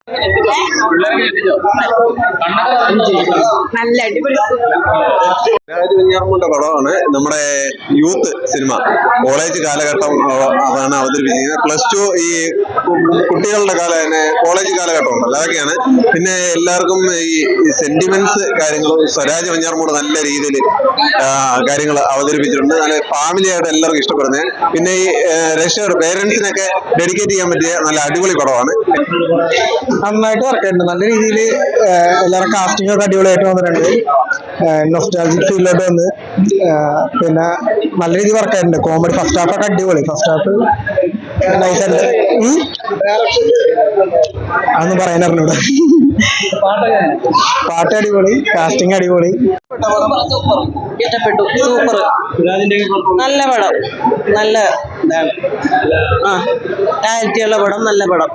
നല്ല അടിപൊളി രാജവെഞ്ഞാറമ്മൂന്റെ പടമാണ്. നമ്മുടെ യൂത്ത് സിനിമ, കോളേജ് കാലഘട്ടം അതാണ് അവതരിപ്പിച്ചിരിക്കുന്നത്. +2 ഈ കുട്ടികളുടെ കോളേജ് കാലഘട്ടം ഉണ്ടല്ലോ, അതൊക്കെയാണ്. പിന്നെ എല്ലാവർക്കും ഈ സെന്റിമെന്റ്സ് കാര്യങ്ങളും സ്വരാജ് വെഞ്ഞാറമ്മൂട് നല്ല രീതിയിൽ കാര്യങ്ങൾ അവതരിപ്പിച്ചിട്ടുണ്ട്. നല്ല ഫാമിലി ആയിട്ട് എല്ലാവർക്കും ഇഷ്ടപ്പെടുന്നത്. പിന്നെ ഈ പേരൻസിനൊക്കെ ഡെഡിക്കേറ്റ് ചെയ്യാൻ പറ്റിയ നല്ല അടിപൊളി പടമാണ്. നന്നായിട്ട് വർക്കുണ്ട്. നല്ല രീതിയിൽ എല്ലാവരും കാസ്റ്റിംഗ് ഒക്കെ അടിപൊളിയായിട്ട് വന്നിട്ടുണ്ട്. നൊസ്റ്റാൾജിക് ഫീലിലോട്ട് വന്ന് പിന്നെ നല്ല രീതിയിൽ വർക്കായിട്ടുണ്ട്. കോമഡി ഫസ്റ്റ് ഹാഫ് ഒക്കെ അടിപൊളി. ഫസ്റ്റ് ഹാഫ് നൈസായിട്ട് അതൊന്നും പറയാൻ അറിഞ്ഞൂടാ. പാട്ട് അടിപൊളി, കാസ്റ്റിംഗ് അടിപൊളി. ഇഷ്ടപ്പെട്ടു. സൂപ്പർ, നല്ല പടം, നല്ല ഇതാണ്. ക്ലാരിറ്റിയുള്ള പടം, നല്ല പടം,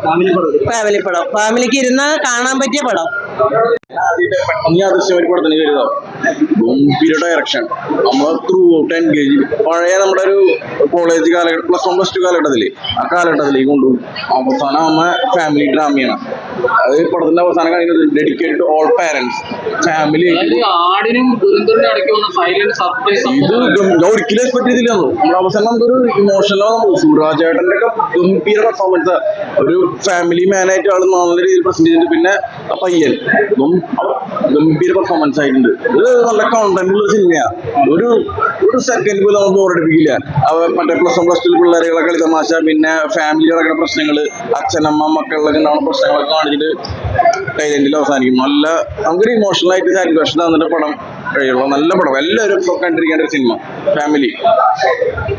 ഫാമിലി പടം, ഫാമിലിക്ക് ഇരുന്ന് കാണാൻ പറ്റിയ പടം. ഡയറക്ഷൻ നമ്മൾ ത്രൂ ഔട്ട് എൻഗേജ്. പഴയ നമ്മുടെ ഒരു കോളേജ് കാലഘട്ടം, +1 +2 കാലഘട്ടത്തില് ആ കാലഘട്ടത്തിലേക്ക് കൊണ്ടുപോകും. അവസാനം അമ്മ ഫാമിലി ഡ്രാമയാണ്. അത് പടത്തിന്റെ അവസാനം കഴിയുന്നത് ഡെഡിക്കേറ്റഡ് ഓൾ പാരന്റ്സ് ഫാമിലി. ഇത് ഒരിക്കലും എക്സ്പെക്ട് ചെയ്തില്ലാന്നു. നമ്മുടെ അവസാനം നമുക്കൊരു ഇമോഷനലോ സൂരാജ് ചേട്ടന്റെ ഒക്കെ ഗംഭീര പെർഫോമൻസ്. ഒരു ഫാമിലി മാനായിട്ട് ആൾ നല്ല രീതിയിൽ പ്രസന്റ് ചെയ്തിട്ട് പിന്നെ ആ പയ്യൻ ഗംഭീര പെർഫോമൻസ് ആയിട്ടുണ്ട്. ഇത് നല്ല കോണ്ടന്റ് ഉള്ള സിനിമയാണ്. ഒരു സെക്കൻഡ് പോലും നമുക്ക് ബോറടിപ്പിക്കില്ല. മറ്റേ +1 +2 പിള്ളേരുകളെ കളി തമാശ, പിന്നെ ഫാമിലി നടക്കുന്ന പ്രശ്നങ്ങള്, അച്ഛനമ്മ മക്കളിലൊക്കെ ഉണ്ടാവുന്ന പ്രശ്നങ്ങളൊക്കെ കാണിച്ചിട്ട് ടൈലന്റിൽ അവസാനിക്കും. നല്ല നമുക്കൊരു ഇമോഷണൽ ആയിട്ട് സാറ്റിസ്ഫാക്ഷൻ തന്നിട്ട് പടം കഴിയുള്ളൂ. നല്ല പടം, എല്ലാവരും കണ്ടിരിക്കേണ്ട ഒരു സിനിമ, ഫാമിലി.